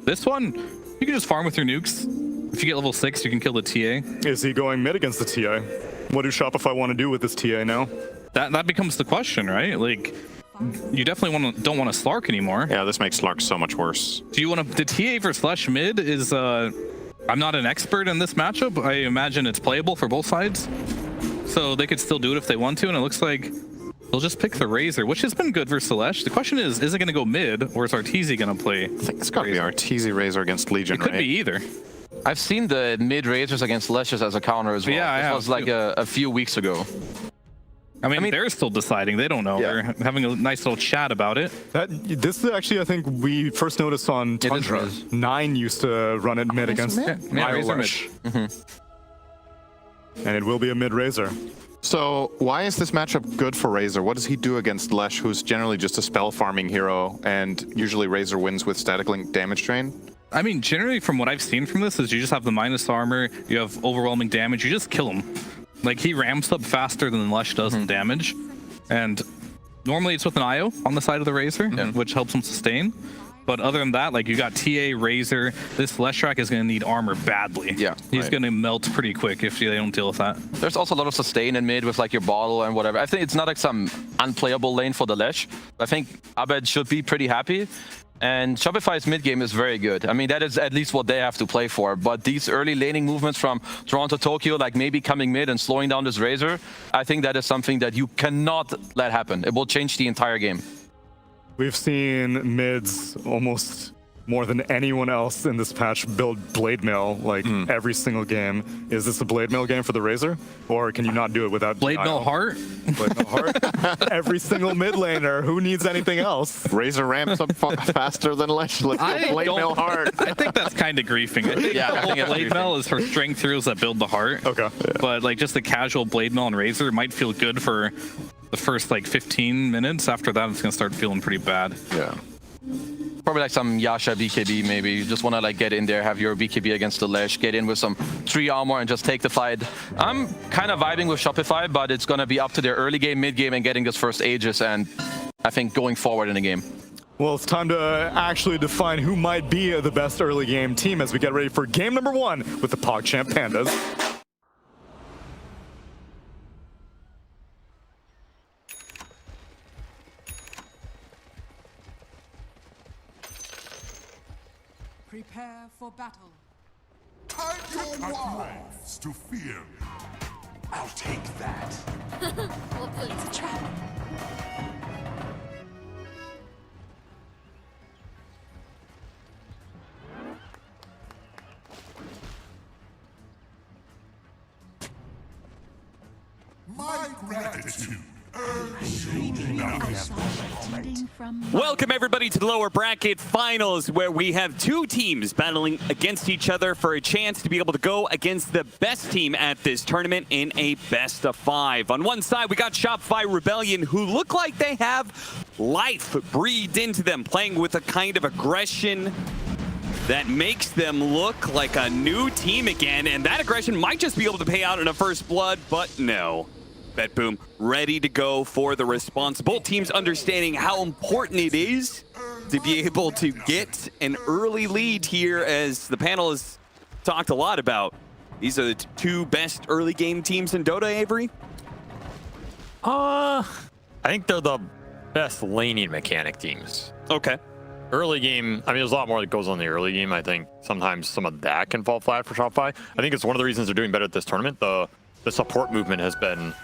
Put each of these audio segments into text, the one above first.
This one, you can just farm with your nukes. If you get level 6, you can kill the TA. Is he going mid against the TA? What do Shopify want to do with this TA now? That becomes the question, right? Like, you definitely don't want to Slark anymore. Yeah, this makes Slark so much worse. Do you want to... The TA for Slash mid is... I'm not an expert in this matchup. I imagine it's playable for both sides. So they could still do it if they want to, and it looks like they'll just pick the Razor, which has been good for Selesh. The question is it going to go mid, or is Arteezy going to play? I think it's got to be Arteezy Razor against Legion, It could right? be either. I've seen the mid Razors against Leshes as a counter as well. Yeah, this was like a few weeks ago. I mean, they're still deciding. They don't know. Yeah. They're having a nice little chat about it. This is actually, I think, we first noticed on Tundra. 9 used to run it mid against Razor mid. And it will be a mid Razor. So why is this matchup good for Razor? What does he do against Lesh, who's generally just a spell farming hero, and usually Razor wins with static link damage drain? I mean, generally from what I've seen from this is you just have the minus armor, you have overwhelming damage, you just kill him. Like, he ramps up faster than Lesh does in damage. And normally it's with an IO on the side of the Razor, which helps him sustain. But other than that, like, you got TA, Razor, this Leshrac is going to need armor badly. Yeah. He's going to melt pretty quick if they don't deal with that. There's also a lot of sustain in mid with like your bottle and whatever. I think it's not like some unplayable lane for the Lesh. I think Abed should be pretty happy. And Shopify's mid game is very good. I mean, that is at least what they have to play for. But these early laning movements from TORONTOTOKYO, like maybe coming mid and slowing down this Razor, I think that is something that you cannot let happen. It will change the entire game. We've seen mids almost more than anyone else in this patch build Blade Mail like every single game. Is this a Blade Mail game for the Razor? Or can you not do it without Blade Mail Heart? Blade Mail Heart? Every single mid laner. Who needs anything else? Razor ramps up faster than Lesh. Let's go Blade Mail hard. I think that's kind of griefing. I think the whole Blade Mail is for strength heroes that build the heart. Okay. Yeah. But like just the casual Blade Mail and Razor might feel good for the first like 15 minutes. After that, it's going to start feeling pretty bad. Yeah. Probably like some Yasha BKB maybe. You just want to like get in there, have your BKB against the Lesh, get in with some 3 armor and just take the fight. I'm kind of vibing with Shopify, but it's going to be up to their early game, mid game, and getting this first Aegis, and I think going forward in the game. Well, it's time to actually define who might be the best early game team as we get ready for game number 1 with the PogChamp Pandas. Prepare for battle. Time your walls to fear. I'll take that. It's a trap. My gratitude. Welcome everybody to the lower bracket finals, where we have 2 teams battling against each other for a chance to be able to go against the best team at this tournament in a best of 5. On one side, we got Shopify Rebellion, who look like they have life breathed into them, playing with a kind of aggression that makes them look like a new team again, and that aggression might just be able to pay out in a first blood, but no. BetBoom ready to go for the response. Both teams understanding how important it is to be able to get an early lead here, as the panel has talked a lot about. These are the 2 best early game teams in Dota, Avery? I think they're the best laning mechanic teams. Okay. Early game, I mean, there's a lot more that goes on in the early game. I think sometimes some of that can fall flat for Shopify. I think it's one of the reasons they're doing better at this tournament. The support movement has been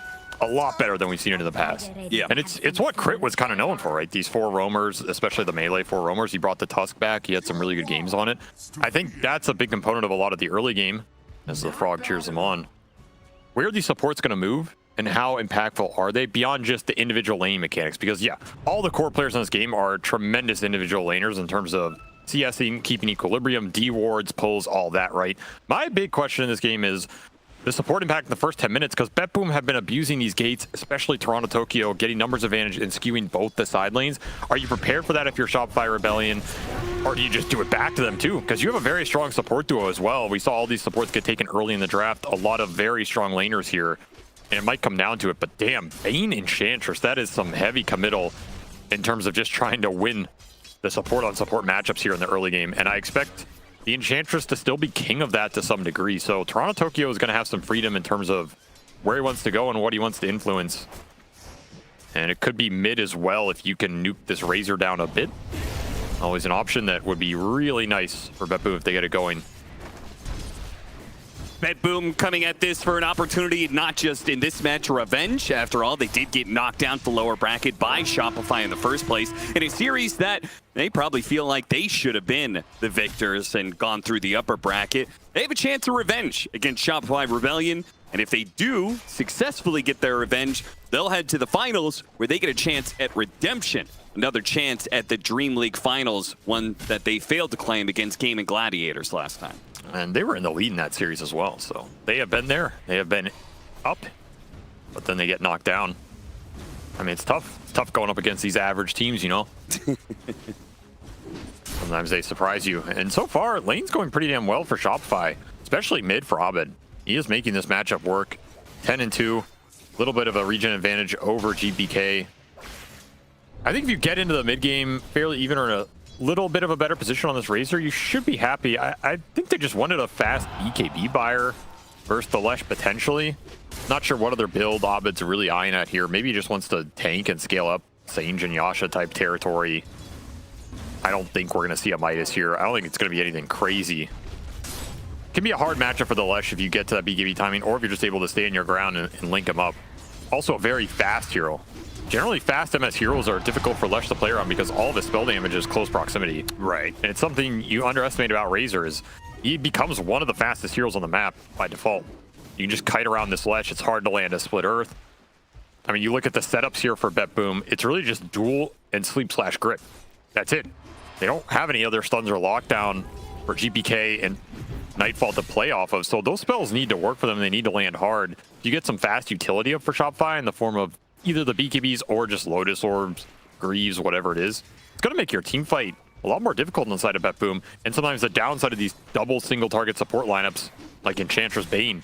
a lot better than we've seen it in the past. Yeah. And it's what Crit was kind of known for, right? These 4 roamers, especially the melee 4 roamers. He brought the Tusk back. He had some really good games on it. I think that's a big component of a lot of the early game as the Frog cheers them on. Where are these supports going to move, and how impactful are they beyond just the individual lane mechanics? Because, yeah, all the core players in this game are tremendous individual laners in terms of CSing, keeping equilibrium, D-wards, pulls, all that, right? My big question in this game is the support impact in the first 10 minutes, because BetBoom have been abusing these gates, especially TORONTOTOKYO, getting numbers advantage and skewing both the side lanes. Are you prepared for that if you're Shopify Rebellion, or do you just do it back to them too? Because you have a very strong support duo as well. We saw all these supports get taken early in the draft. A lot of very strong laners here, and it might come down to it. But damn, Bane Enchantress, that is some heavy committal in terms of just trying to win the support on support matchups here in the early game, and I expect the Enchantress to still be king of that to some degree. So TORONTOTOKYO is going to have some freedom in terms of where he wants to go and what he wants to influence. And it could be mid as well if you can nuke this Razor down a bit. Always an option that would be really nice for BetBoom if they get it going. BetBoom coming at this for an opportunity, not just in this match, revenge. After all, they did get knocked down to the lower bracket by Shopify in the first place in a series that they probably feel like they should have been the victors and gone through the upper bracket. They have a chance of revenge against Shopify Rebellion. And if they do successfully get their revenge, they'll head to the finals where they get a chance at redemption. Another chance at the DreamLeague finals, one that they failed to claim against Gaming Gladiators last time. And they were in the lead in that series as well, so they have been there. They have been up, but then they get knocked down. I mean, it's tough. It's tough going up against these average teams, you know? Sometimes they surprise you. And so far, lane's going pretty damn well for Shopify, especially mid for Abed. He is making this matchup work. 10-2, a little bit of a regen advantage over GBK. I think if you get into the mid game fairly even or in a little bit of a better position on this Razor, you should be happy. I think they just wanted a fast BKB buyer versus the Lesh potentially. Not sure what other build Abed's really eyeing at here. Maybe he just wants to tank and scale up Sange and Yasha type territory. I don't think we're going to see a Midas here. I don't think it's going to be anything crazy. Can be a hard matchup for the Lesh if you get to that BKB timing, or if you're just able to stay in your ground and link him up. Also a very fast hero. Generally, fast MS heroes are difficult for Lesh to play around because all of his spell damage is close proximity. Right. And it's something you underestimate about Razor is he becomes one of the fastest heroes on the map by default. You can just kite around this Lesh. It's hard to land a split earth. I mean, you look at the setups here for BetBoom, it's really just duel and sleep/grip. That's it. They don't have any other stuns or lockdown for GPK and Nightfall to play off of, so those spells need to work for them. They need to land hard. You get some fast utility up for Shopify in the form of either the BKBs or just Lotus Orbs, Greaves, whatever it is. It's going to make your team fight a lot more difficult on the side of BetBoom, and sometimes the downside of these double single target support lineups like Enchantress Bane.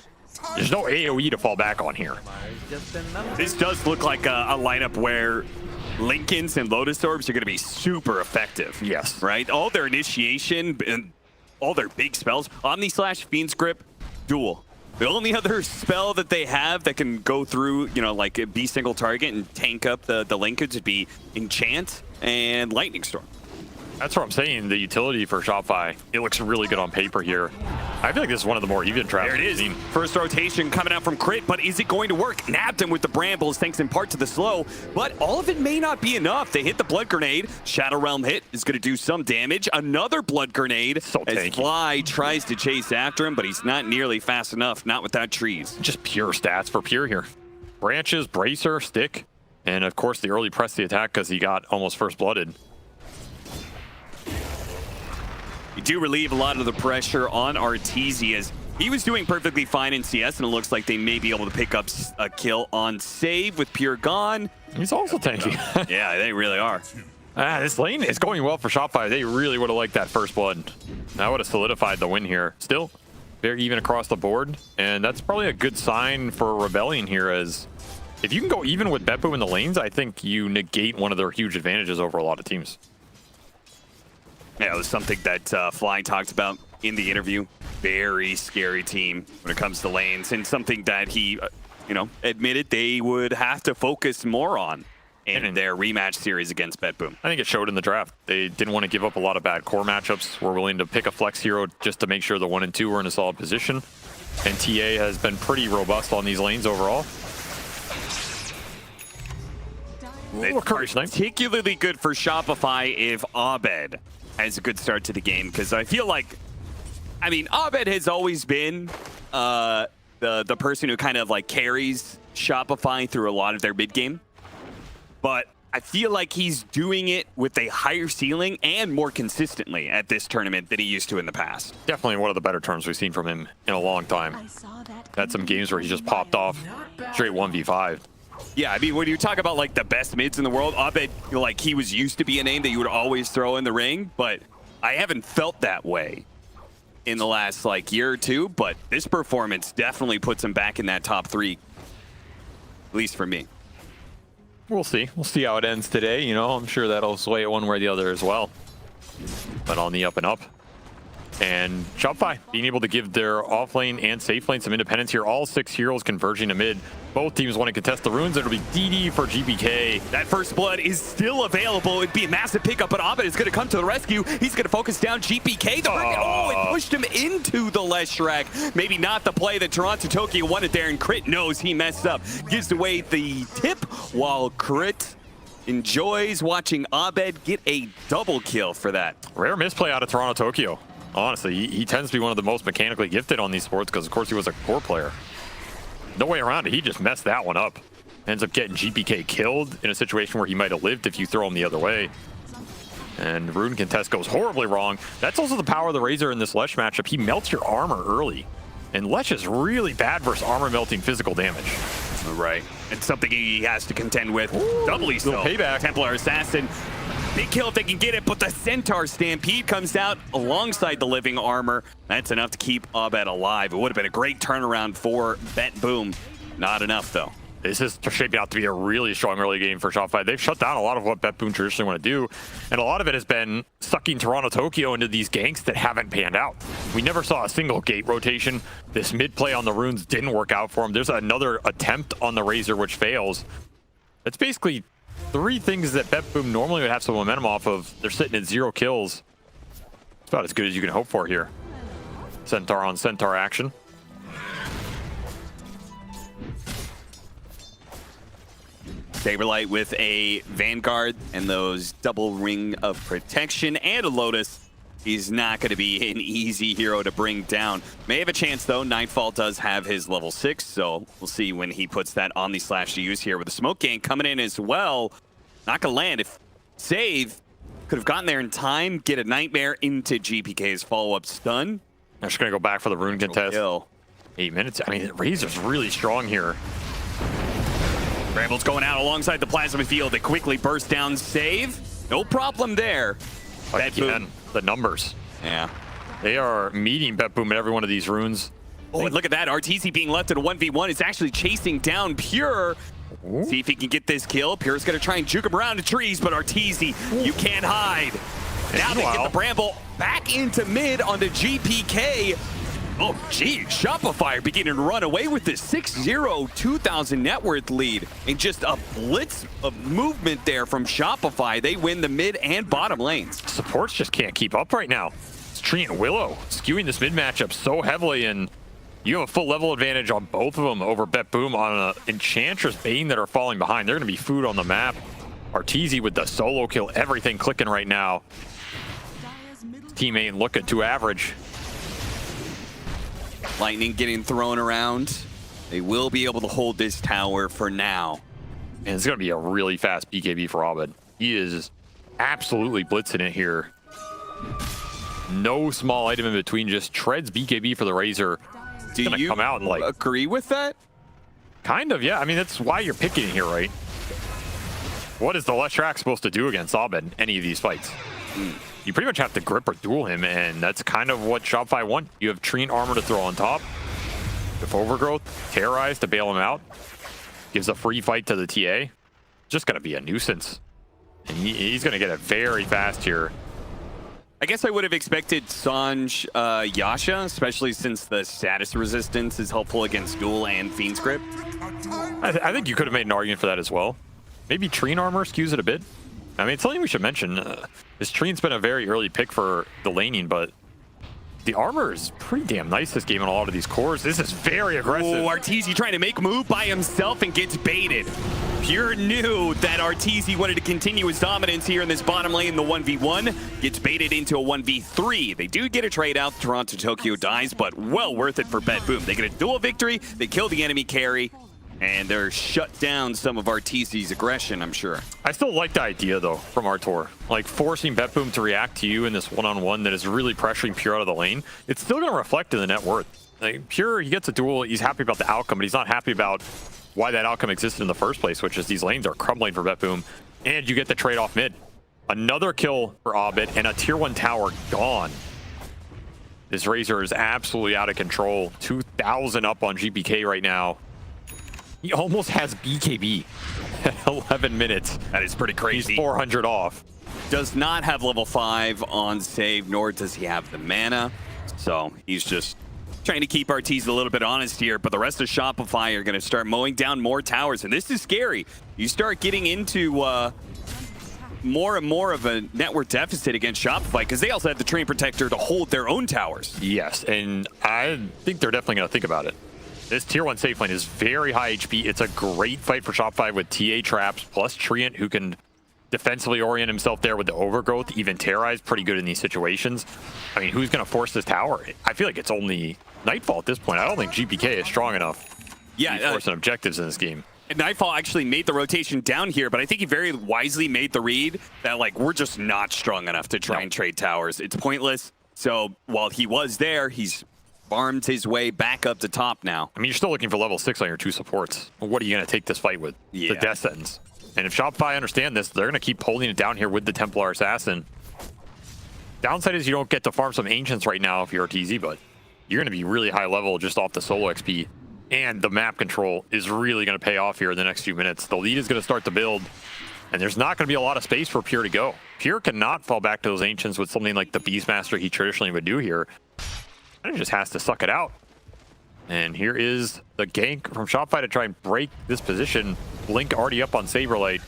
There's no AoE to fall back on here. This does look like a lineup where Lincolns and Lotus Orbs are going to be super effective. Yes. Right? All their initiation and all their big spells, Omni/Fiend's Grip, Duel. The only other spell that they have that can go through, you know, like be single target and tank up the Lincolns would be Enchant and Lightning Storm. That's what I'm saying. The utility for Shopify, it looks really good on paper here. I feel like this is one of the more even traps. There it is. First rotation coming out from Crit, but is it going to work? Nabbed him with the Brambles, thanks in part to the slow, but all of it may not be enough. They hit the Blood Grenade. Shadow Realm hit is going to do some damage. Another Blood Grenade So as tanky. Fly tries to chase after him, but he's not nearly fast enough, not without trees. Just pure stats for Pure here. Branches, Bracer, Stick, and of course the early press the attack because he got almost first blooded. You do relieve a lot of the pressure on Arteezy as he was doing perfectly fine in CS, and it looks like they may be able to pick up a kill on Save with Pure gone. He's also tanky. Yeah, they really are. This lane is going well for Shopify. They really would have liked that first blood. That would have solidified the win here. Still, very even across the board, and that's probably a good sign for Rebellion here as if you can go even with BetBoom in the lanes, I think you negate one of their huge advantages over a lot of teams. Yeah, it was something that Fly talked about in the interview. Very scary team when it comes to lanes, and something that he, admitted they would have to focus more on in their rematch series against BetBoom. I think it showed in the draft. They didn't want to give up a lot of bad core matchups. Were willing to pick a flex hero just to make sure the 1 and 2 were in a solid position. And TA has been pretty robust on these lanes overall. It's particularly good for Shopify if Abed has a good start to the game, because I feel like, Abed has always been the person who kind of like carries Shopify through a lot of their mid game, but I feel like he's doing it with a higher ceiling and more consistently at this tournament than he used to in the past. Definitely one of the better terms we've seen from him in a long time. Had some games where he just popped off straight 1v5. Yeah, when you talk about like the best mids in the world, Abed, like he was used to be a name that you would always throw in the ring, but I haven't felt that way in the last like year or two, but this performance definitely puts him back in that top 3, at least for me. We'll see. We'll see how it ends today. I'm sure that'll sway it one way or the other as well. but on the up and up. And Shopify being able to give their off lane and safe lane some independence here. All 6 heroes converging to mid. Both teams want to contest the runes. It'll be DD for GBK. That first blood is still available. It'd be a massive pickup, but Abed is going to come to the rescue. He's going to focus down GPK. It pushed him into the Leshrac. Maybe not the play that TORONTOTOKYO wanted there, and Crit knows he messed up. Gives away the tip, while Crit enjoys watching Abed get a double kill for that. Rare misplay out of TORONTOTOKYO. Honestly, he tends to be one of the most mechanically gifted on these sports because, of course, he was a core player. No way around it. He just messed that one up. Ends up getting GPK killed in a situation where he might have lived if you throw him the other way. And Rune Contest goes horribly wrong. That's also the power of the Razor in this Lesh matchup. He melts your armor early. And Lesh is really bad versus armor melting physical damage. Right. It's something he has to contend with. Doubly so. Payback. Templar Assassin. Big kill if they can get it, but the Centaur Stampede comes out alongside the living armor. That's enough to keep Abed alive. It would have been a great turnaround for BetBoom. Not enough, though. This is shaping out to be a really strong early game for Shopify. They've shut down a lot of what BetBoom traditionally want to do, and a lot of it has been sucking TORONTOTOKYO into these ganks that haven't panned out. We never saw a single gate rotation. This mid play on the runes didn't work out for him. There's another attempt on the Razor which fails. It's basically 3 things that BetBoom normally would have some momentum off of. They're sitting at 0 kills. It's about as good as you can hope for here. Centaur on Centaur action. SabeRLight with a Vanguard and those double ring of protection and a Lotus. He's not going to be an easy hero to bring down. May have a chance, though. Nightfall does have his level 6, so we'll see when he puts that Omni Slash to use here with the smoke gang coming in as well. Not going to land. If Save could have gotten there in time, get a Nightmare into GPK's follow-up stun. They're just going to go back for the rune contest. Kill. 8 minutes. I mean, Razor's really strong here. Brambles going out alongside the Plasma Field. They quickly burst down Save. No problem there. Again, the numbers. Yeah. They are meeting BetBoom at every one of these runes. Oh, and look at that. Arteezy being left in a 1v1. It's actually chasing down Pure. Ooh. See if he can get this kill. Pure's going to try and juke him around the trees, but Arteezy, you can't hide. Now they get the Bramble back into mid onto GPK. Oh, gee, Shopify are beginning to run away with this 6-0, 2,000 net worth lead. And just a blitz of movement there from Shopify. They win the mid and bottom lanes. Supports just can't keep up right now. It's Tree and Willow skewing this mid matchup so heavily, and you have a full level advantage on both of them over BetBoom on an Enchantress Bane that are falling behind. They're going to be food on the map. Arteezy with the solo kill, everything clicking right now. Team ain't looking too average. Lightning getting thrown around. They will be able to hold this tower for now. And it's going to be a really fast BKB for Abed. He is absolutely blitzing it here. No small item in between, just treads BKB for the Razor. Do you come out and like agree with that? Kind of, yeah. I mean, that's why you're picking here, right? What is the Leshrac supposed to do against Abed in any of these fights? You pretty much have to grip or duel him, and that's kind of what Shopify want. You have Tree and Armor to throw on top. If Overgrowth, Terrorize to bail him out. Gives a free fight to the TA. Just going to be a nuisance. And he's going to get it very fast here. I guess I would have expected Sanj Yasha, especially since the status resistance is helpful against duel and Fiend's Grip. I think you could have made an argument for that as well. Maybe Tree and Armor skews it a bit. I mean, it's something we should mention. This Treen's been a very early pick for the laning, but the armor is pretty damn nice this game on a lot of these cores. This is very aggressive. Oh, Arteezy trying to make a move by himself and gets baited. Pure knew that Arteezy wanted to continue his dominance here in this bottom lane, the 1v1. Gets baited into a 1v3. They do get a trade out. TORONTOTOKYO dies, but well worth it for BetBoom. They get a dual victory. They kill the enemy carry. And they're shut down some of Arteezy's aggression, I'm sure. I still like the idea, though, from Artor. Like, forcing BetBoom to react to you in this one-on-one that is really pressuring Pure out of the lane. It's still going to reflect in the net worth. Like, Pure, he gets a duel. He's happy about the outcome, but he's not happy about why that outcome existed in the first place, which is these lanes are crumbling for BetBoom. And you get the trade-off mid. Another kill for Abed, and a tier 1 tower gone. This Razor is absolutely out of control. 2,000 up on GPK right now. He almost has BKB at 11 minutes. That is pretty crazy. He's 400 off. does not have level 5 on save, nor does he have the mana. So he's just trying to keep Arteezy a little bit honest here, but the rest of Shopify are going to start mowing down more towers, and this is scary. You start getting into more and more of a network deficit against Shopify because they also have the Train Protector to hold their own towers. Yes, and I think they're definitely going to think about it. This tier 1 safe lane is very high HP. It's a great fight for Shopify with TA traps plus Treant, who can defensively orient himself there with the overgrowth. Even Terrorize pretty good in these situations. I mean, who's going to force this tower? I feel like it's only Nightfall at this point. I don't think GPK is strong enough to be forcing objectives in this game. Nightfall actually made the rotation down here, but I think he very wisely made the read that, like, we're just not strong enough to try and trade towers. It's pointless. So while he was there, he's farmed his way back up to top now. I mean, you're still looking for level 6 on your 2 supports. What are you going to take this fight with? Yeah. The Death Sentence. And if Shopify understand this, they're going to keep holding it down here with the Templar Assassin. Downside is you don't get to farm some Ancients right now if you're Arteezy, but you're going to be really high level just off the solo XP. And the map control is really going to pay off here in the next few minutes. The lead is going to start to build, and there's not going to be a lot of space for Pure to go. Pure cannot fall back to those Ancients with something like the Beastmaster he traditionally would do here. And he just has to suck it out. And here is the gank from Shopify to try and break this position. Blink already up on SabeRLight.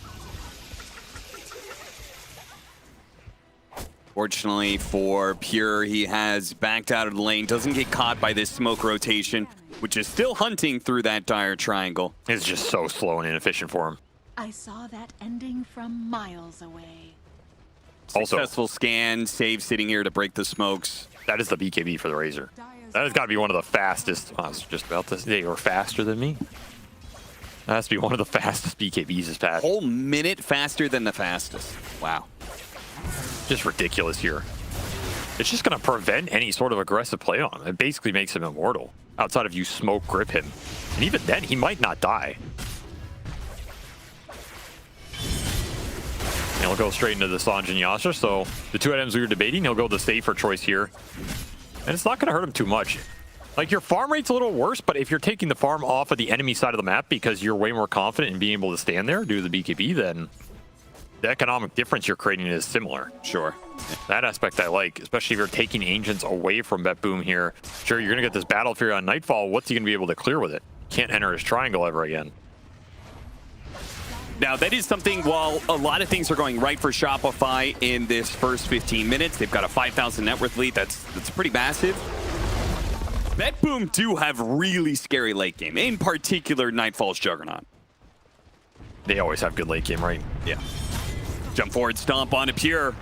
Fortunately for Pure, he has backed out of the lane, doesn't get caught by this smoke rotation, which is still hunting through that dire triangle. It's just so slow and inefficient for him. I saw that ending from miles away. Also, Successful scan, save sitting here to break the smokes. that is the BKB for the Razor. That has got to be one of the fastest. I was just about to say, they were faster than me. That has to be one of the fastest BKBs this patch. Whole minute faster than the fastest. Wow. Just ridiculous here. It's just going to prevent any sort of aggressive play on him. It basically makes him immortal, outside of you smoke grip him. And even then, he might not die. And he'll go straight into the Sange and Yasha, so the two items we were debating, he'll go the safer choice here. And it's not going to hurt him too much. Like, your farm rate's a little worse, but if you're taking the farm off of the enemy side of the map because you're way more confident in being able to stand there, do the BKB, then the economic difference you're creating is similar. Sure. That aspect I like, especially if you're taking Ancients away from BetBoom here. Sure, you're going to get this Battlefield on Nightfall. What's he going to be able to clear with it? Can't enter his triangle ever again. Now, that is something, while a lot of things are going right for Shopify in this first 15 minutes, they've got a 5,000 net worth lead. That's pretty massive. BetBoom do have really scary late game, in particular Nightfall's Juggernaut. They always have good late game, right? Yeah. Jump forward, stomp onto Pure.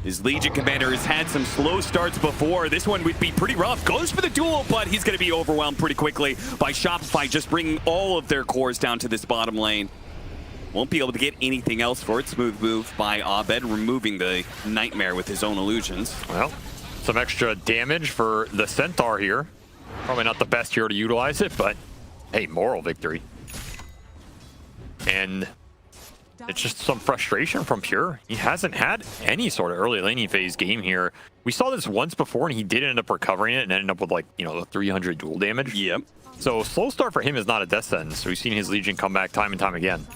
His Legion commander has had some slow starts before. This one would be pretty rough. Goes for the duel, but he's going to be overwhelmed pretty quickly by Shopify just bringing all of their cores down to this bottom lane. Won't be able to get anything else for it. Smooth move by Abed, removing the Nightmare with his own illusions. Well, some extra damage for the Centaur here. Probably not the best hero to utilize it, but hey, moral victory. And it's just some frustration from Pure. He hasn't had any sort of early laning phase game here. We saw this once before, and he did end up recovering it and ended up with, like, you know, the 300 duel damage. Yep. So slow start for him is not a death sentence. So we've seen his Legion come back time and time again.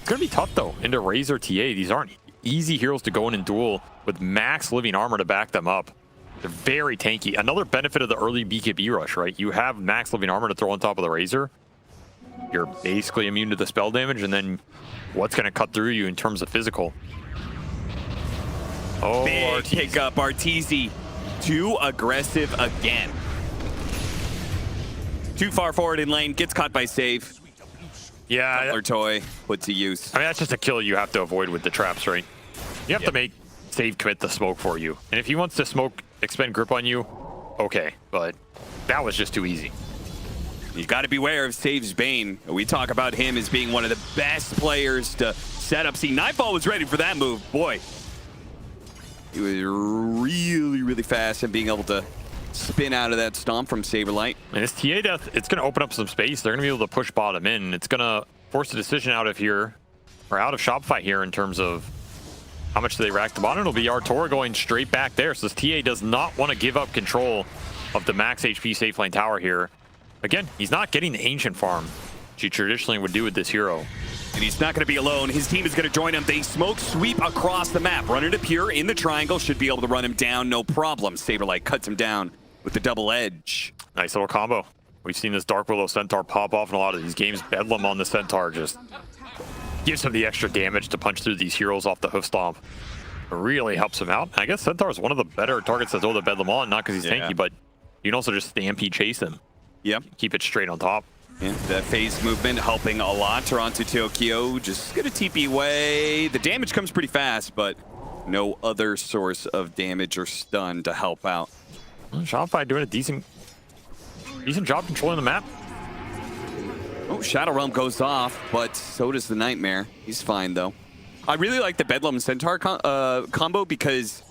It's going to be tough, though, into Razor TA. These aren't easy heroes to go in and duel with max living armor to back them up. They're very tanky. Another benefit of the early BKB rush, right? You have max living armor to throw on top of the Razor. You're basically immune to the spell damage, and then what's going to cut through you in terms of physical? Oh, Big pick up Arteezy. Too aggressive again. Too far forward in lane. Gets caught by save. Yeah. Cutler toy put to use. I mean, that's just a kill you have to avoid with the traps, right? You have to make save commit the smoke for you. And if he wants to smoke expend grip on you, okay. But that was just too easy. You've got to beware of Save's Bane. We talk about him as being one of the best players to set up. See, Nightfall was ready for that move. Boy, he was really, really fast at being able to spin out of that stomp from SabeRLight. And this TA death, it's going to open up some space. They're going to be able to push bottom in. It's going to force a decision out of here, or out of Shopify here in terms of how much do they rack the bottom. It'll be Artora going straight back there. So this TA does not want to give up control of the max HP safe lane tower here. Again, he's not getting the ancient farm, which he traditionally would do with this hero. And he's not going to be alone. His team is going to join him. They smoke sweep across the map. Run into Pure in the triangle. Should be able to run him down. No problem. SabeRLight cuts him down with the double edge. Nice little combo. We've seen this Dark Willow Centaur pop off in a lot of these games. Bedlam on the Centaur just gives him the extra damage to punch through these heroes off the hoof stomp. It really helps him out. I guess Centaur is one of the better targets to throw the Bedlam on, not because he's tanky, but you can also just stampede chase him. Yep. Keep it straight on top. Yeah, that phase movement helping a lot. TORONTOTOKYO just gonna TP away. The damage comes pretty fast, but no other source of damage or stun to help out. Well, Shopify doing a decent job controlling the map. Oh, Shadow Realm goes off, but so does the Nightmare. He's fine though. I really like the Bedlam Centaur combo because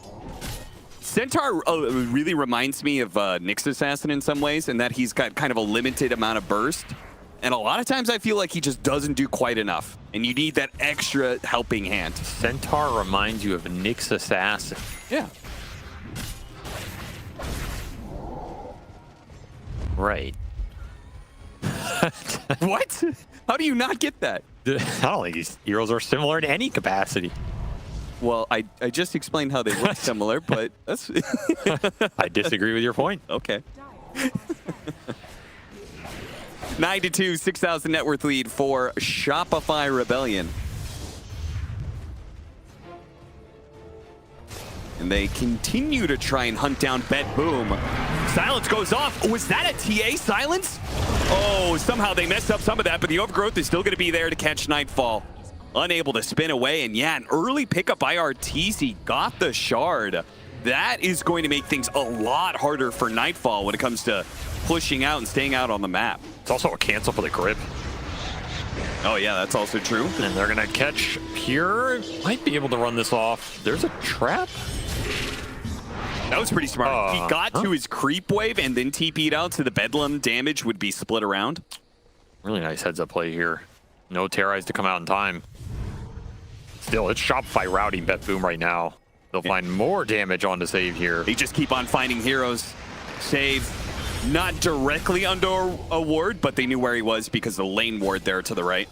Centaur really reminds me of Nyx Assassin in some ways, in that he's got kind of a limited amount of burst. And a lot of times I feel like he just doesn't do quite enough. And you need that extra helping hand. Centaur reminds you of Nyx Assassin. Yeah. Right. What? How do you not get that? I don't think these heroes are similar in any capacity. Well, I just explained how they look similar, but that's... I disagree with your point. Okay. 9-2, 6,000 net worth lead for Shopify Rebellion. And they continue to try and hunt down BetBoom. Silence goes off. Was that a TA silence? Oh, somehow they messed up some of that, but the overgrowth is still going to be there to catch Nightfall. Unable to spin away, and yeah, an early pickup by Arteezy got the shard. That is going to make things a lot harder for Nightfall when it comes to pushing out and staying out on the map. It's also a cancel for the grip. Oh yeah, that's also true. And they're gonna catch Pure. Might be able to run this off. There's a trap. That was pretty smart. He got to his creep wave and then TP'd out, so the Bedlam damage would be split around. Really nice heads up play here. No Terrorize to come out in time. Still, it's Shopify routing BetBoom right now. They'll find more damage on the save here. They just keep on finding heroes. Save, not directly under a ward, but they knew where he was because the lane ward there to the right.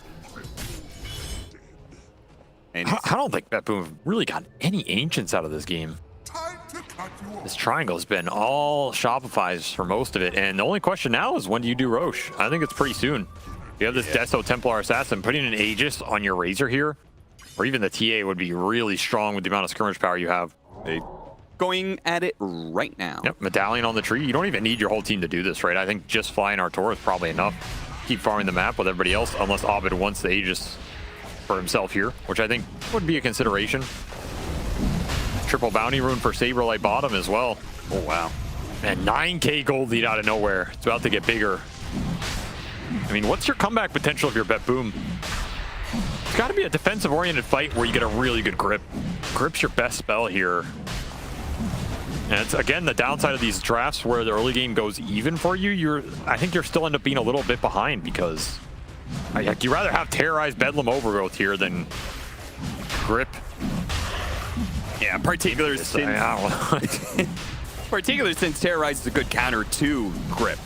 And I don't think BetBoom really got any Ancients out of this game. This triangle's been all Shopify's for most of it, and the only question now is when do you do Roche? I think it's pretty soon. You have this Deso Templar Assassin, putting an Aegis on your Razor here, or even the TA would be really strong with the amount of skirmish power you have. going at it right now. Yep, Medallion on the tree. You don't even need your whole team to do this, right? I think just flying Artur is probably enough. Keep farming the map with everybody else, unless Abed wants the Aegis for himself here, which I think would be a consideration. Triple bounty rune for SabeRLight bottom as well. Oh, wow. Man, 9K gold lead out of nowhere. It's about to get bigger. I mean, what's your comeback potential if you're BetBoom? It's got to be a defensive-oriented fight where you get a really good grip. Grip's your best spell here. And it's, again, the downside of these drafts where the early game goes even for you. I think you're still end up being a little bit behind because you rather have Terrorize Bedlam Overgrowth here than grip. Yeah, particularly since Terrorize is a good counter to grip.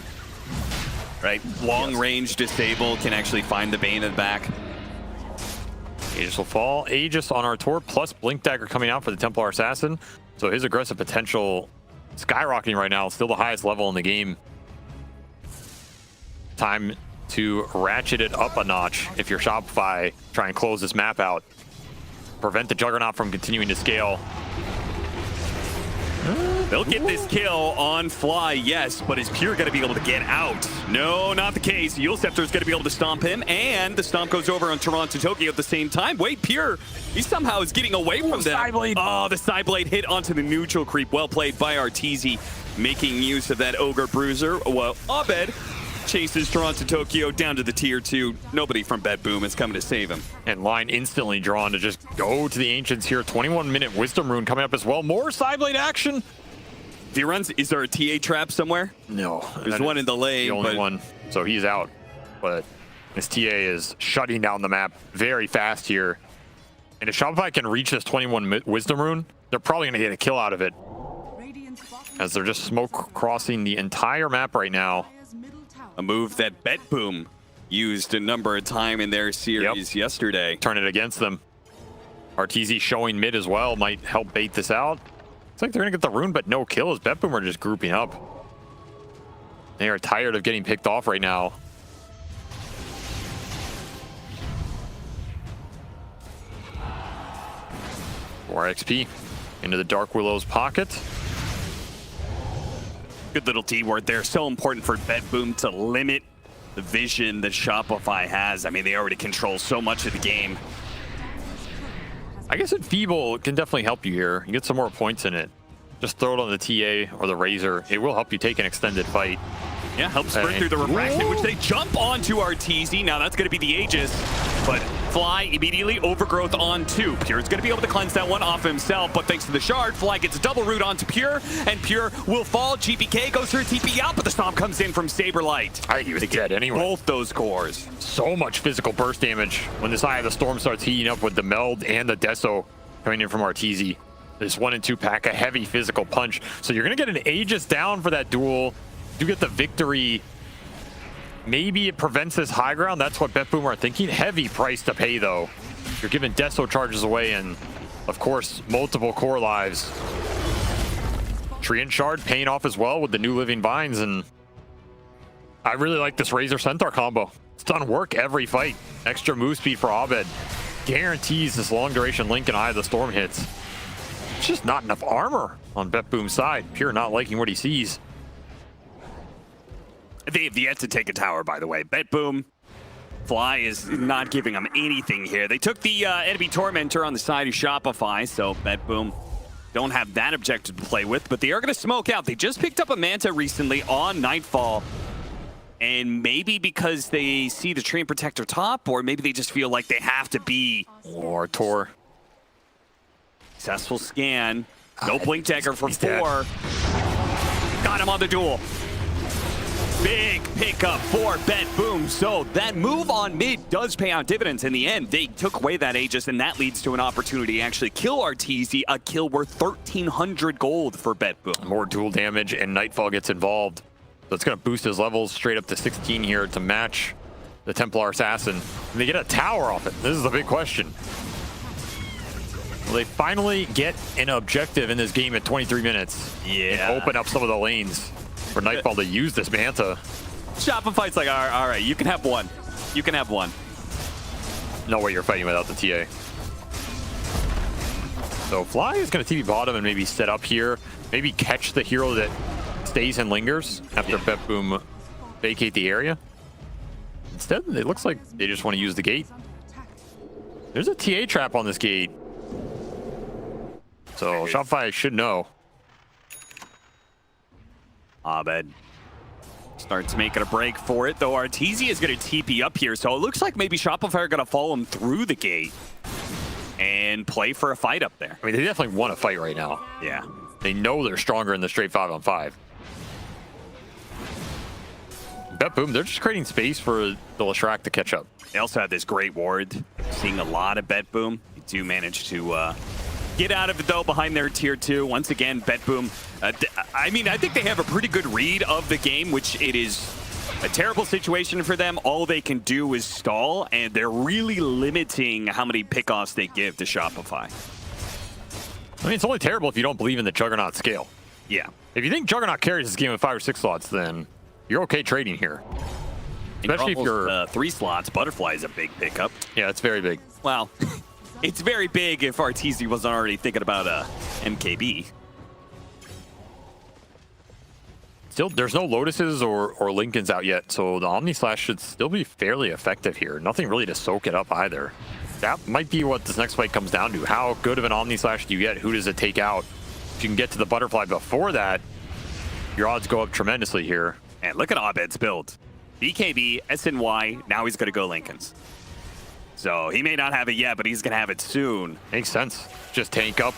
Right? Long range disable can actually find the Bane in the back. Aegis will fall. Aegis on Artur plus Blink Dagger coming out for the Templar Assassin. So his aggressive potential skyrocketing right now. It's still the highest level in the game. Time to ratchet it up a notch if you're Shopify. Try and close this map out. Prevent the Juggernaut from continuing to scale. They'll get this kill on fly, yes, but is Pure going to be able to get out? No, not the case. Yulscepter is going to be able to stomp him, and the stomp goes over on TORONTOTOKYO at the same time. Wait, Pure, he somehow is getting away from them. SabeRLight. Oh, the SabeRLight hit onto the neutral creep. Well played by Arteezy, making use of that Ogre Bruiser. Well, Abed chases TORONTOTOKYO down to the tier 2. Nobody from BetBoom is coming to save him. And line instantly drawn to just go to the Ancients here. 21-minute Wisdom Rune coming up as well. More SabeRLight action. If he runs, is there a TA trap somewhere? No. There's one in the lane. The only one. So he's out. But this TA is shutting down the map very fast here. And if Shopify can reach this 21 Wisdom Rune, they're probably going to get a kill out of it. As they're just smoke crossing the entire map right now. A move that BetBoom used a number of times in their series yesterday. Turn it against them. Arteezy showing mid as well might help bait this out. It's like they're gonna get the rune, but no kill as BetBoom are just grouping up. They are tired of getting picked off right now. More XP into the Dark Willow's pocket. Good little T word there. So important for BetBoom to limit the vision that Shopify has. I mean, they already control so much of the game. I guess Enfeeble can definitely help you here. You get some more points in it. Just throw it on the TA or the Razor. It will help you take an extended fight. Yeah, help sprint through the refraction, which they jump onto Arteezy. Now that's going to be the Aegis, but Fly immediately overgrowth on 2. Pure's going to be able to cleanse that one off himself, but thanks to the shard, Fly gets a double root onto Pure, and Pure will fall. GPK goes through TP out, but the stomp comes in from SabeRLight. I think he was dead anyway. Both those cores. So much physical burst damage when this Eye of the Storm starts heating up with the Meld and the Deso coming in from Arteezy. This 1 and 2 pack, a heavy physical punch. So you're going to get an Aegis down for that duel. You get the victory. Maybe it prevents this high ground. That's what BetBoom are thinking. Heavy price to pay, though. You're giving Deso charges away and, of course, multiple core lives. Tree and Shard paying off as well with the new Living Vines. And I really like this Razor Centaur combo. It's done work every fight. Extra move speed for Abed. Guarantees this long duration Link and Eye of the Storm hits. It's just not enough armor on BetBoom's side. Pure not liking what he sees. They have yet to take a tower, by the way. BetBoom, Fly is not giving them anything here. They took the enemy Tormentor on the side of Shopify, so BetBoom don't have that objective to play with, but they are going to smoke out. They just picked up a Manta recently on Nightfall, and maybe because they see the Treant Protector top, or maybe they just feel like they have to be... Or Tor. Successful scan. No Blink Dagger for 4. Got him on the duel. Big pickup for BetBoom. So that move on mid does pay out dividends in the end. They took away that Aegis, and that leads to an opportunity to actually kill Arteezy. A kill worth 1,300 gold for BetBoom. More dual damage, and Nightfall gets involved. So it's going to boost his levels straight up to 16 here to match the Templar Assassin. And they get a tower off it. This is the big question. Will they finally get an objective in this game at 23 minutes? Yeah. And open up some of the lanes for Nightfall to use this Manta. Shopify's like, all right, you can have one. You can have one. No way you're fighting without the TA. So Fly is going to TP bottom and maybe set up here. Maybe catch the hero that stays and lingers after BetBoom vacate the area. Instead, it looks like they just want to use the gate. There's a TA trap on this gate. So Shopify should know. Abed starts making a break for it, though Arteezy is going to TP up here, so it looks like maybe Shopify are going to follow him through the gate and play for a fight up there. I mean, they definitely want to fight right now. Yeah. They know they're stronger in the straight 5-on-5. BetBoom, they're just creating space for the Leshrac to catch up. They also have this great ward. Seeing a lot of BetBoom. They do manage to get out of it, though, behind their tier 2. Once again, BetBoom, I mean, I think they have a pretty good read of the game, which it is a terrible situation for them. All they can do is stall, and they're really limiting how many pickoffs they give to Shopify. I mean, it's only terrible if you don't believe in the Juggernaut scale. Yeah. If you think Juggernaut carries this game with 5 or 6 slots, then you're okay trading here. Especially if you're 3 slots. Butterfly is a big pickup. Yeah, it's very big. Well, it's very big if Arteezy wasn't already thinking about a MKB. Still, there's no Lotuses or Lincolns out yet, so the Omni Slash should still be fairly effective here. Nothing really to soak it up either. That might be what this next fight comes down to. How good of an Omni Slash do you get? Who does it take out? If you can get to the Butterfly before that, your odds go up tremendously here. And look at Abed's build. BKB, SNY, now he's going to go Lincolns. So he may not have it yet, but he's going to have it soon. Makes sense. Just tank up.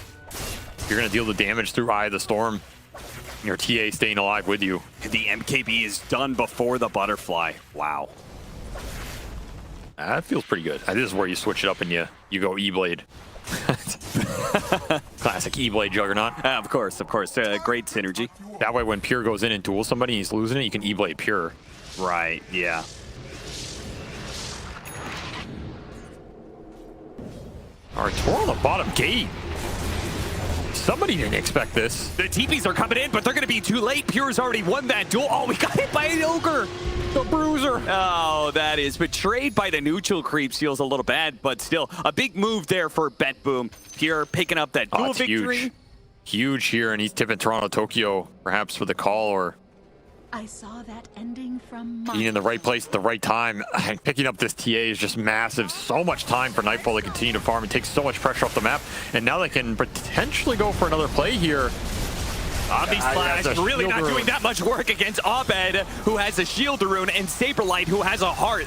You're going to deal the damage through Eye of the Storm. Your TA staying alive with you. The MKB is done before the Butterfly. Wow. That feels pretty good. This is where you switch it up and you go E-Blade. Classic E-Blade Juggernaut. Of course. Great synergy. That way when Pure goes in and duels somebody and he's losing it, you can E-Blade Pure. Right, yeah. All right, Tor on the bottom gate. Somebody didn't expect this. The TPs are coming in, but they're going to be too late. Pure's already won that duel. Oh, we got hit by an ogre. The bruiser. Oh, that is betrayed by the neutral creeps. Feels a little bad, but still a big move there for BetBoom. Pure picking up that duel victory. Huge. Huge here, and he's tipping TORONTOTOKYO perhaps for the call, or I saw that ending from being in the right place at the right time. Picking up this TA is just massive. So much time for Nightfall to continue to farm and take so much pressure off the map. And now they can potentially go for another play here. Obby Slash really not doing that much work against Abed, who has a shield rune, and SabeRLight, who has a heart.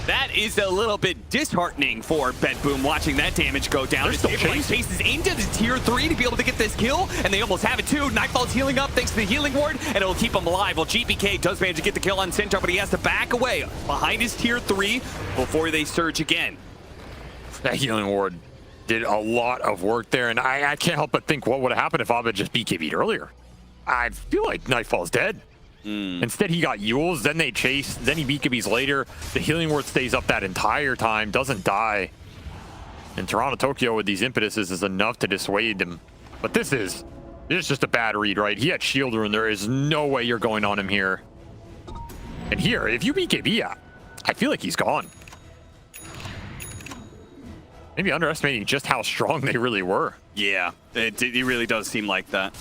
That is a little bit disheartening for BetBoom, watching that damage go down. SabeRLight chases into the tier 3 to be able to get this kill, and they almost have it too. Nightfall's healing up thanks to the healing ward, and it'll keep him alive. Well, GPK does manage to get the kill on Centaur, but he has to back away behind his tier 3 before they surge again. That healing ward did a lot of work there, and I can't help but think what would have happened if Abed just BKB'd earlier. I feel like Nightfall's dead. Instead, he got Yules, then they chase, then he BKBs later. The healing ward stays up that entire time, doesn't die. And TORONTOTOKYO with these impetuses is enough to dissuade him. But this is just a bad read, right? He had shield rune. There is no way you're going on him here. And here, if you BKB, I feel like he's gone. Maybe underestimating just how strong they really were. Yeah, it really does seem like that.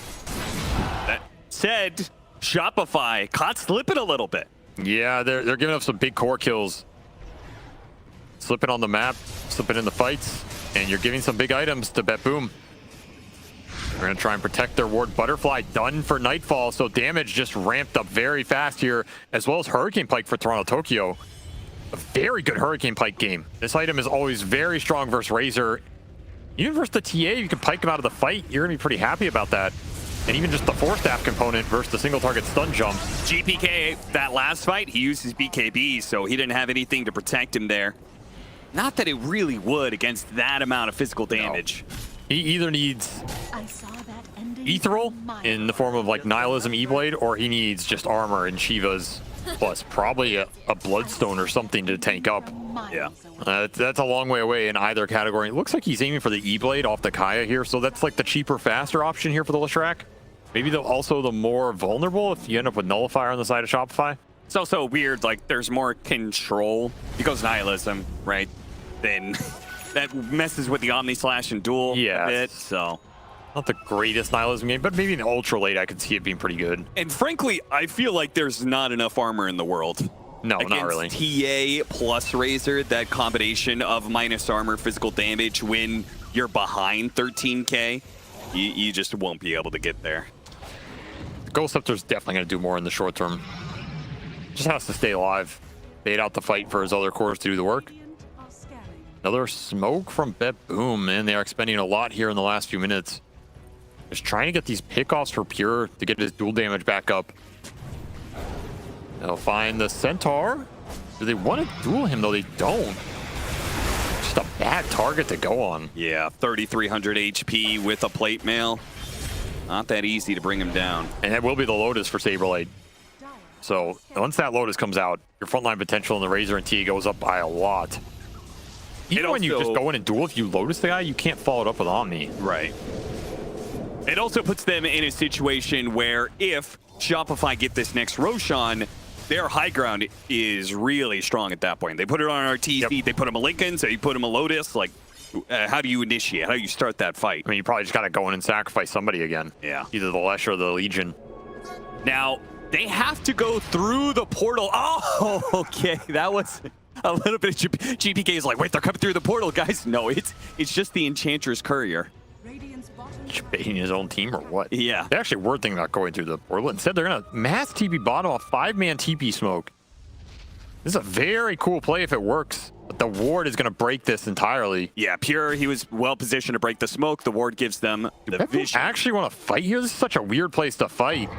That said, Shopify caught slipping a little bit. Yeah, they're giving up some big core kills. Slipping on the map, slipping in the fights, and you're giving some big items to BetBoom. They're going to try and protect their ward. Butterfly done for Nightfall, so damage just ramped up very fast here, as well as Hurricane Pike for TORONTOTOKYO. A very good Hurricane Pike game. This item is always very strong versus Razor. Even versus the TA, you can pike him out of the fight. You're going to be pretty happy about that. And even just the 4-staff component versus the single target stun jump. GPK, that last fight, he used his BKB, so he didn't have anything to protect him there. Not that it really would against that amount of physical damage. No. He either needs I saw that ending Ethereal in the form of like Nihilism E-Blade, or he needs just armor and Shiva's plus probably a Bloodstone or something to tank up. Yeah. That's a long way away in either category. It looks like he's aiming for the E-Blade off the Kaya here, so that's like the cheaper, faster option here for the Leshrac. Maybe also the more vulnerable if you end up with Nullifier on the side of Shopify. It's also weird, like, there's more control. He goes Nihilism, right? Then that messes with the Omni Slash and Duel a bit, so. Not the greatest Nihilism game, but maybe in Ultra Late I could see it being pretty good. And frankly, I feel like there's not enough armor in the world. No, not really. TA plus Razor, that combination of minus armor, physical damage when you're behind 13k, you just won't be able to get there. Ghost Scepter's definitely going to do more in the short term. Just has to stay alive. Bait out the fight for his other cores to do the work. Another smoke from BetBoom, man. They are expending a lot here in the last few minutes. Just trying to get these pickoffs for Pure to get his dual damage back up. They'll find the Centaur. Do they want to duel him, though? They don't. Just a bad target to go on. Yeah, 3,300 HP with a plate mail. Not that easy to bring him down. And that will be the Lotus for SabeRLight. So once that Lotus comes out, your frontline potential in the Razor and T goes up by a lot. Even when you just go in and duel, if you Lotus the guy, you can't follow it up with Omni. Right. It also puts them in a situation where if Shopify get this next Roshan, their high ground is really strong at that point. They put it on Arteezy, they put him a Lincoln, so you put him a Lotus. Like, how do you initiate? How do you start that fight? I mean, you probably just got to go in and sacrifice somebody again. Yeah. Either the Lesh or the Legion. Now, they have to go through the portal. Oh, okay. That was a little bit of GPK is like, wait, they're coming through the portal, guys. No, it's just the Enchantress Courier. Baiting his own team or what? Yeah. They actually were thinking about going through the portal. Instead, they're going to mass TP bottom a 5-man TP smoke. This is a very cool play if it works, but the ward is going to break this entirely. Yeah, Pure, he was well positioned to break the smoke. The ward gives them the vision. I actually want to fight here. This is such a weird place to fight.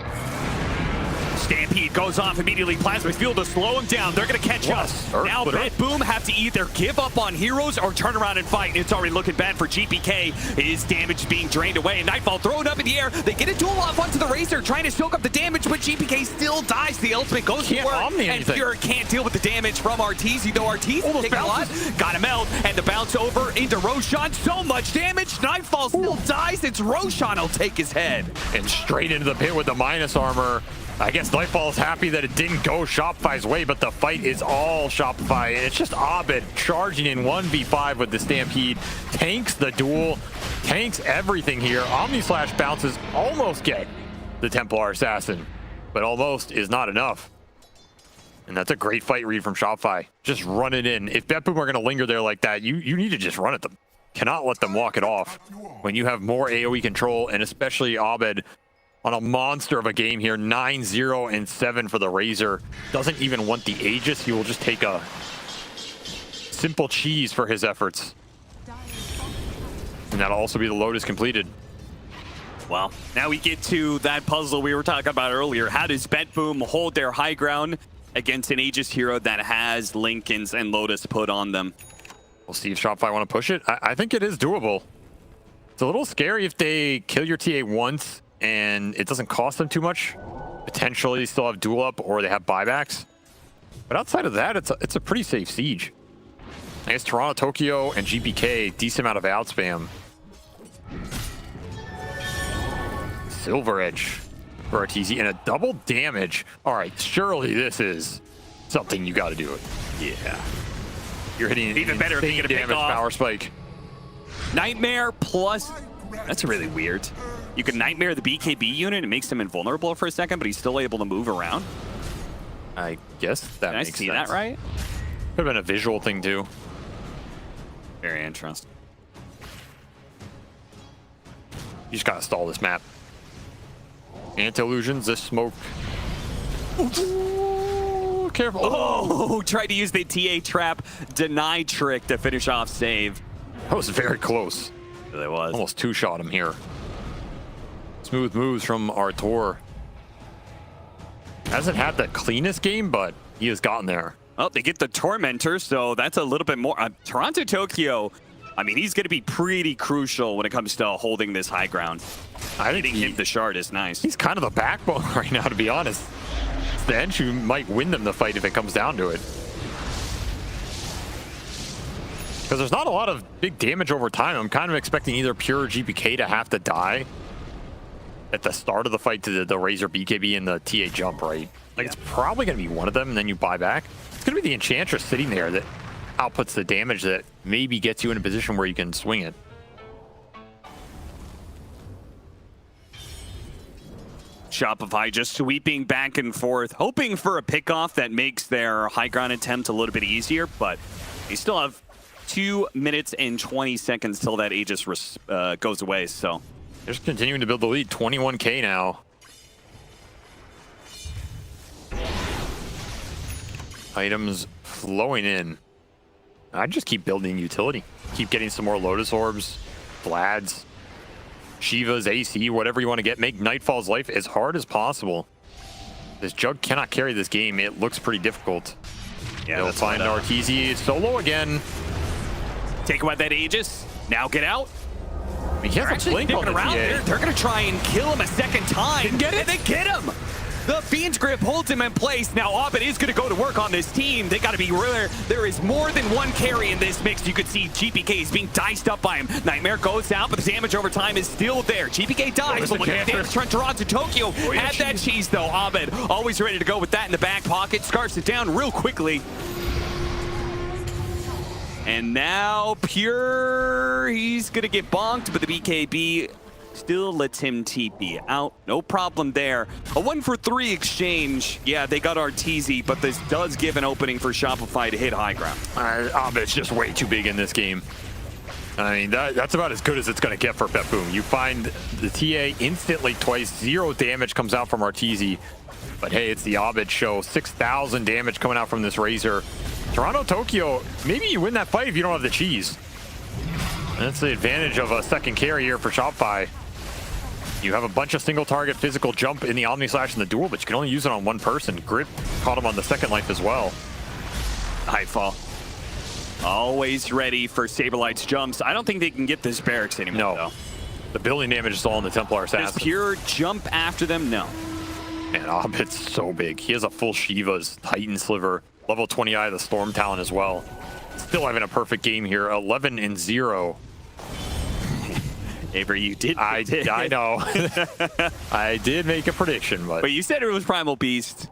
Stampede goes off immediately. Plasma's fuel to slow him down. They're going to catch up. Now BetBoom have to either give up on heroes or turn around and fight. It's already looking bad for GPK. His damage is being drained away. And Nightfall thrown up in the air. They get a duel off onto the Razor, trying to soak up the damage, but GPK still dies. The ultimate goes to work, and Pure can't deal with the damage from Arteezy, though Arteezy taking a lot. Got him out, and the bounce over into Roshan. So much damage. Nightfall still dies. It's Roshan will take his head. And straight into the pit with the minus armor. I guess Nightfall's happy that it didn't go Shopify's way, but the fight is all Shopify. And it's just Abed charging in 1v5 with the Stampede. Tanks the duel, tanks everything here. Omni-Slash bounces almost get the Templar Assassin, but almost is not enough. And that's a great fight read from Shopify. Just run it in. If BetBoom are going to linger there like that, you need to just run at them. Cannot let them walk it off when you have more AoE control, and especially Abed on a monster of a game here. 9-0 and 7 for the Razor. Doesn't even want the Aegis. He will just take a simple cheese for his efforts. And that'll also be the Lotus completed. Well, now we get to that puzzle we were talking about earlier. How does BetBoom hold their high ground against an Aegis hero that has Linken's and Lotus put on them? We'll see if Shopify want to push it. I think it is doable. It's a little scary if they kill your TA once and it doesn't cost them too much. Potentially they still have duel up or they have buybacks. But outside of that, it's a pretty safe siege. I guess TORONTOTOKYO and GPK, decent amount of outspam. Silver Edge for Arteezy and a double damage. All right, surely this is something you got to do it. Yeah. You're hitting an even better if they get a damage power spike. Nightmare plus... That's really weird. You can Nightmare the BKB unit. It makes him invulnerable for a second, but he's still able to move around. I guess that makes sense. Did I see that right? Could have been a visual thing too. Very interesting. You just gotta stall this map. Anti-illusions, this smoke. Ooh, careful. Oh, tried to use the TA trap deny trick to finish off save. That was very close. It really was. Almost two-shot him here. Smooth moves from Artur. Hasn't had the cleanest game, but he has gotten there. Oh, they get the Tormentor, so that's a little bit more. TORONTOTOKYO, I mean, he's going to be pretty crucial when it comes to holding this high ground. I think Hitting him the shard is nice. He's kind of the backbone right now, to be honest. It's the Enchu who might win them the fight if it comes down to it. Because there's not a lot of big damage over time. I'm kind of expecting either Pure or GPK to have to die at the start of the fight to the Razor BKB and the TA jump, right? Like, it's probably going to be one of them, and then you buy back. It's going to be the Enchantress sitting there that outputs the damage that maybe gets you in a position where you can swing it. Shopify just sweeping back and forth, hoping for a pickoff that makes their high ground attempt a little bit easier, but they still have 2 minutes and 20 seconds till that Aegis goes away, so. They're just continuing to build the lead. 21K now. Items flowing in. I just keep building utility. Keep getting some more Lotus Orbs, Vlads, Shivas, AC, whatever you want to get. Make Nightfall's life as hard as possible. This Jug cannot carry this game. It looks pretty difficult. Yeah, they'll find Arteezy solo again. Take away that Aegis. Now get out. I mean, he has a blink on the around. TA. They're going to try and kill him a second time. And they get him. The Fiend's Grip holds him in place. Now Abed is going to go to work on this team. They got to be rare. There is more than one carry in this mix. You could see GPK is being diced up by him. Nightmare goes out, but the damage over time is still there. GPK dies, but look at the damage from TORONTOTOKYO. Had that cheese, though. Abed always ready to go with that in the back pocket. Scarfs it down real quickly. And now Pure, he's going to get bonked, but the BKB still lets him TP out. No problem there. A 1-for-3 exchange. Yeah, they got Arteezy, but this does give an opening for Shopify to hit high ground. Abed's just way too big in this game. I mean, that's about as good as it's going to get for BetBoom. You find the TA instantly twice. 0 damage comes out from Arteezy. But hey, it's the Abed show. 6,000 damage coming out from this Razor. TORONTOTOKYO, maybe you win that fight if you don't have the cheese. That's the advantage of a second carry here for Shopify. You have a bunch of single target physical jump in the Omni Slash in the duel, but you can only use it on one person. Grip caught him on the second life as well. Nightfall. Always ready for SabeRlight's jumps. I don't think they can get this barracks anymore, though. The building damage is all in the Templar Assassin. Does Pure jump after them? No. Man, Abed's so big. He has a full Shiva's Titan Sliver, level 20 Eye of the Storm Talon as well. Still having a perfect game here, 11-0. Avery, you did. I know. I did make a prediction, but you said it was Primal Beast.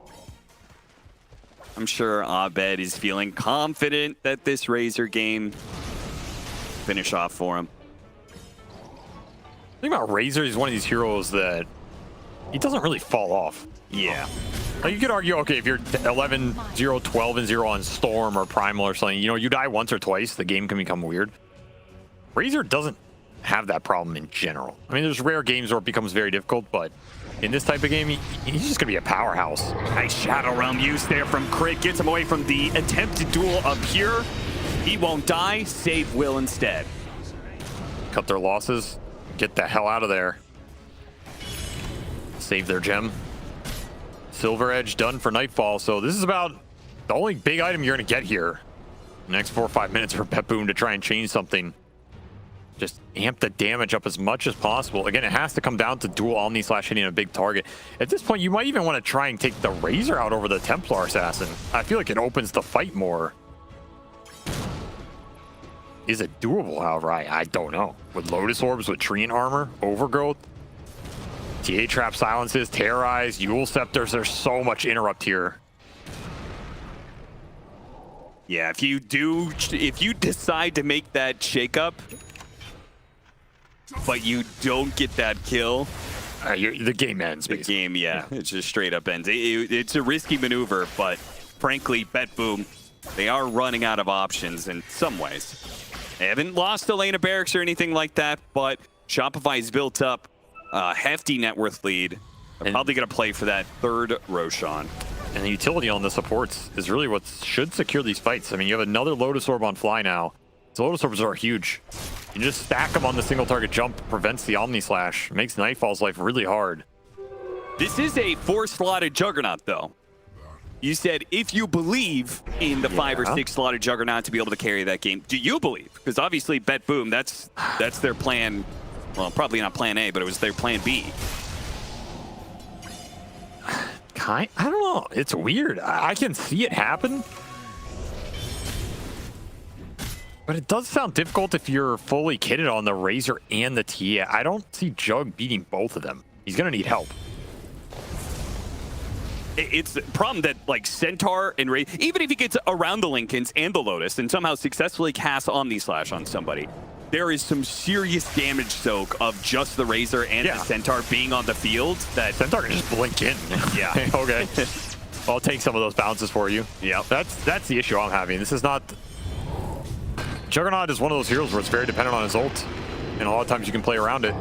I'm sure Abed is feeling confident that this Razor game finish off for him. The thing about Razor, he's one of these heroes that he doesn't really fall off. Yeah. Like you could argue, okay, if you're 11-0, 12-0 on Storm or Primal or something, you know, you die once or twice, the game can become weird. Razor doesn't have that problem in general. I mean, there's rare games where it becomes very difficult, but in this type of game, he's just gonna be a powerhouse. Nice Shadow Realm use there from Crit. Gets him away from the attempted duel of Pure. He won't die. Save will instead. Cut their losses. Get the hell out of there. Save their gem. Silver Edge done for Nightfall. So this is about the only big item you're gonna get here. The next 4 or 5 minutes for BetBoom to try and change something. Just amp the damage up as much as possible. Again, it has to come down to dual Omni Slash hitting a big target. At this point, you might even want to try and take the Razor out over the Templar Assassin. I feel like it opens the fight more. Is it doable, however? I don't know. With Lotus Orbs, with Treant Armor, Overgrowth, TA Trap Silences, Terrorize, Yule Scepters, there's so much interrupt here. Yeah, if you decide to make that shakeup, but you don't get that kill, the game ends, basically. The game, yeah, it just straight up ends. It's a risky maneuver, but frankly, BetBoom, they are running out of options in some ways. They haven't lost a lane of barracks or anything like that, but Shopify's built up a hefty net worth lead. They're probably going to play for that third Roshan. And the utility on the supports is really what should secure these fights. I mean, you have another Lotus Orb on Fly now. So Lotus Orbs are huge. You just stack them on the single target jump, prevents the Omni Slash, makes Nightfall's life really hard. This is a 4-slotted Juggernaut, though. You said if you believe in the 5 or 6 slotted Juggernaut to be able to carry that game. Do you believe? Because obviously BetBoom, that's their plan. Well, probably not plan A, but it was their plan B. I don't know. It's weird. I can see it happen. But it does sound difficult if you're fully kitted on the Razor and the TA. I don't see Jug beating both of them. He's going to need help. It's the problem that, like, Centaur and Ray, even if he gets around the Lincolns and the Lotus and somehow successfully casts Omni Slash on somebody, there is some serious damage soak of just the Razor and the Centaur being on the field. That Centaur can just blink in. Yeah. Okay. I'll take some of those bounces for you. Yeah. That's the issue I'm having. This is not... Juggernaut is one of those heroes where it's very dependent on his ult, and a lot of times you can play around it.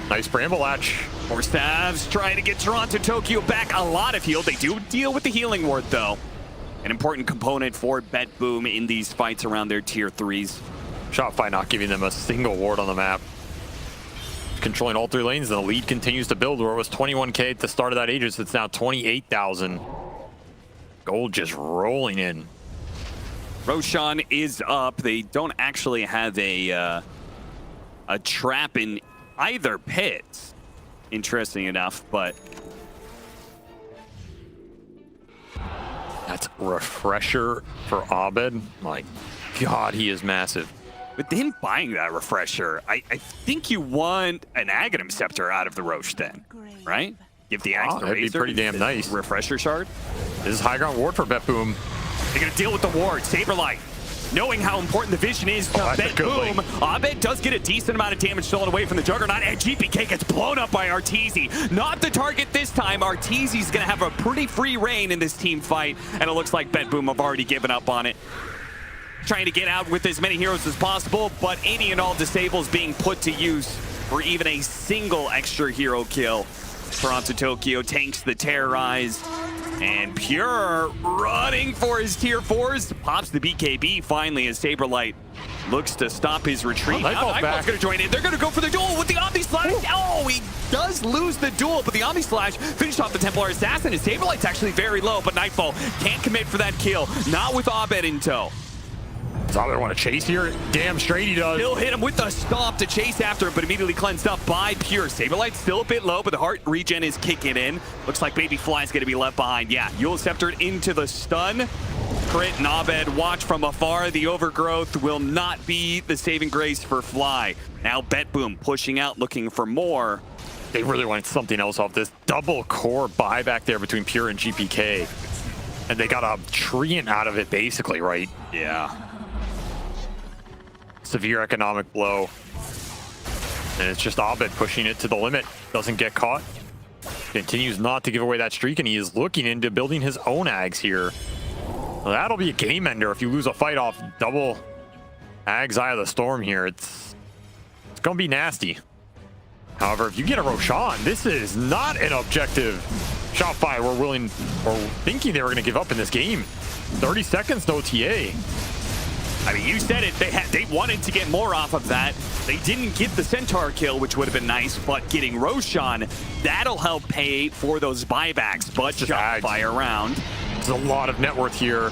Nice Bramble Latch. More Stabs trying to get TORONTOTOKYO back. A lot of heal. They do deal with the healing ward, though. An important component for BetBoom in these fights around their tier 3s. Shopify not giving them a single ward on the map. Controlling all 3 lanes, and the lead continues to build. Where it was 21K at the start of that Aegis, it's now 28,000. Gold just rolling in. Roshan is up. They don't actually have a trap in either pit. Interesting enough, but that's refresher for Abed. My God, he is massive. But then buying that refresher, I think you want an Aghanim Scepter out of the Roche then, right? Give the axe to that'd be Razor, pretty damn nice. Refresher shard. This is high ground ward for BetBoom. They're going to deal with the ward. SabeRLight, knowing how important the vision is to BetBoom. Abed does get a decent amount of damage stolen away from the Juggernaut, and GPK gets blown up by Arteezy. Not the target this time. Arteezy's going to have a pretty free reign in this team fight, and it looks like BetBoom have already given up on it. Trying to get out with as many heroes as possible, but any and all disables being put to use for even a single extra hero kill. TORONTOTOKYO tanks the Terrorize, and Pure running for his tier 4s. Pops the BKB finally as SabeRLight looks to stop his retreat. Oh, Nightfall's Nightfall's back. going to join in. They're going to go for the duel with the Omni Slash. Oh, he does lose the duel, but the Omni Slash finished off the Templar Assassin. His SabeRLight's actually very low, but Nightfall can't commit for that kill. Not with Abed in tow. Does Abed want to chase here? Damn straight he does. He'll hit him with the stomp to chase after him, but immediately cleansed up by Pure. SabeRLight's still a bit low, but the heart regen is kicking in. Looks like Baby Fly's going to be left behind. Yeah, Yule Sceptered into the stun. Crit and Abed watch from afar. The overgrowth will not be the saving grace for Fly. Now BetBoom pushing out, looking for more. They really wanted something else off this double core buyback there between Pure and GPK. And they got a treant out of it, basically, right? Yeah. Severe economic blow. And it's just Abed pushing it to the limit. Doesn't get caught. Continues not to give away that streak, and he is looking into building his own Ags here. Well, that'll be a game ender if you lose a fight off double Ags Eye of the Storm here. It's going to be nasty. However, if you get a Roshan, this is not an objective Shopify were willing or thinking they were going to give up in this game. 30 seconds, no TA. I mean, you said it. They wanted to get more off of that. They didn't get the Centaur kill, which would have been nice, but getting Roshan, that'll help pay for those buybacks. But Just Shopify around. There's a lot of net worth here.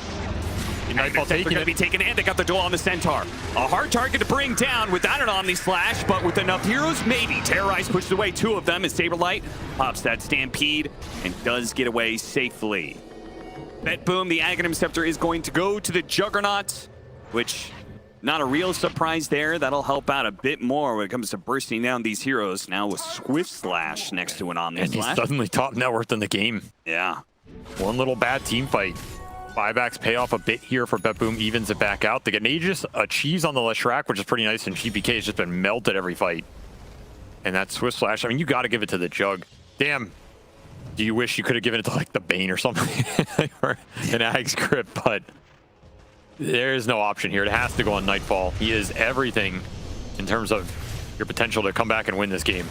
Nightfall They're taking going to it. be taken in. They got the duel on the Centaur. A hard target to bring down without an Omni Slash, but with enough heroes, maybe. Terrorize pushes away two of them as SabeRLight pops that Stampede and does get away safely. BetBoom, the Aghanim Scepter is going to go to the Juggernaut, which not a real surprise there. That'll help out a bit more when it comes to bursting down these heroes. Now with Swift Slash next to an Omni And he's Slash. suddenly top net worth in the game. Yeah. One little bad team fight. Buybacks pay off a bit here for BetBoom, evens it back out. The Ganages achieves on the Leshrac, which is pretty nice, and GPK has just been melted every fight. And that Swift Slash, I mean, you got to give it to the Jug. Damn. Do you wish you could have given it to, like, the Bane or something? Or an Ag script, but there is no option here. It has to go on Nightfall. He is everything in terms of your potential to come back and win this game.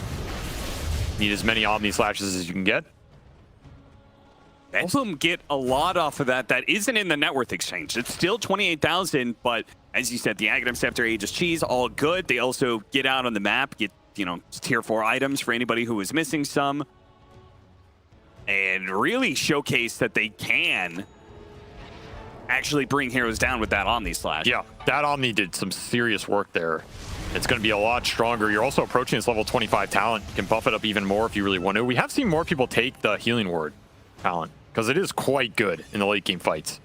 Need as many Omni Slashes as you can get. BetBoom get a lot off of that. That isn't in the net worth exchange. It's still 28,000, but as you said, the Aghanim Scepter, Aegis Cheese, all good. They also get out on the map, get, you know, tier 4 items for anybody who is missing some, and really showcase that they can actually bring heroes down with that Omni Slash. Yeah, that Omni did some serious work there. It's going to be a lot stronger. You're also approaching this level 25 talent. You can buff it up even more if you really want to. We have seen more people take the Healing Word talent, because it is quite good in the late game fights.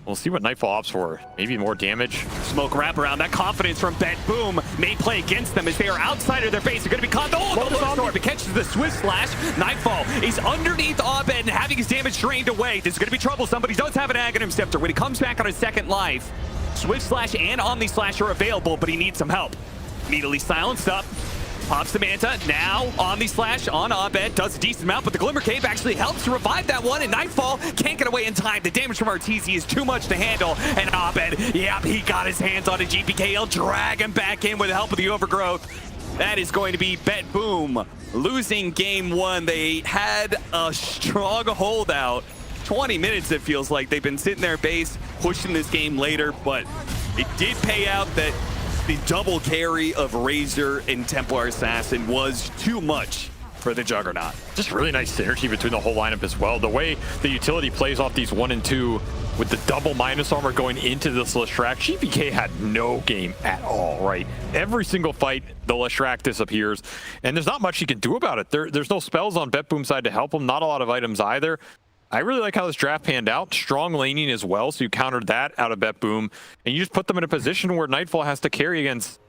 We'll see what Nightfall opts for. Maybe more damage. Smoke wraparound. That confidence from BetBoom may play against them as they are outside of their base. They're going to be caught. Oh, the Lord Storm. It catches the Swift Slash. Nightfall is underneath Abed and having his damage drained away. This is going to be troublesome, but he does have an Aghanim Scepter. When he comes back on his second life, Swift Slash and Omni Slash are available, but he needs some help. Immediately silenced up. Pops the Manta. Now Omni Slash on Abed. Does a decent amount, but the Glimmer Cape actually helps to revive that one, and Nightfall can't get away in time. The damage from Arteezy is too much to handle, and Abed, yep, he got his hands on a GPK. He'll drag him back in with the help of the overgrowth. That is going to be BetBoom losing game one. They had a strong holdout. 20 minutes, it feels like. They've been sitting their base, pushing this game later, but it did pay out that the double carry of Razor and Templar Assassin was too much for the Juggernaut. Just really nice synergy between the whole lineup as well. The way the utility plays off these 1 and 2 with the double minus armor going into this Leshrac, GPK had no game at all, right? Every single fight, the Leshrac disappears, and there's not much you can do about it. There's no spells on BetBoom's side to help him, not a lot of items either. I really like how this draft panned out. Strong laning as well, so you countered that out of BetBoom, and you just put them in a position where Nightfall has to carry against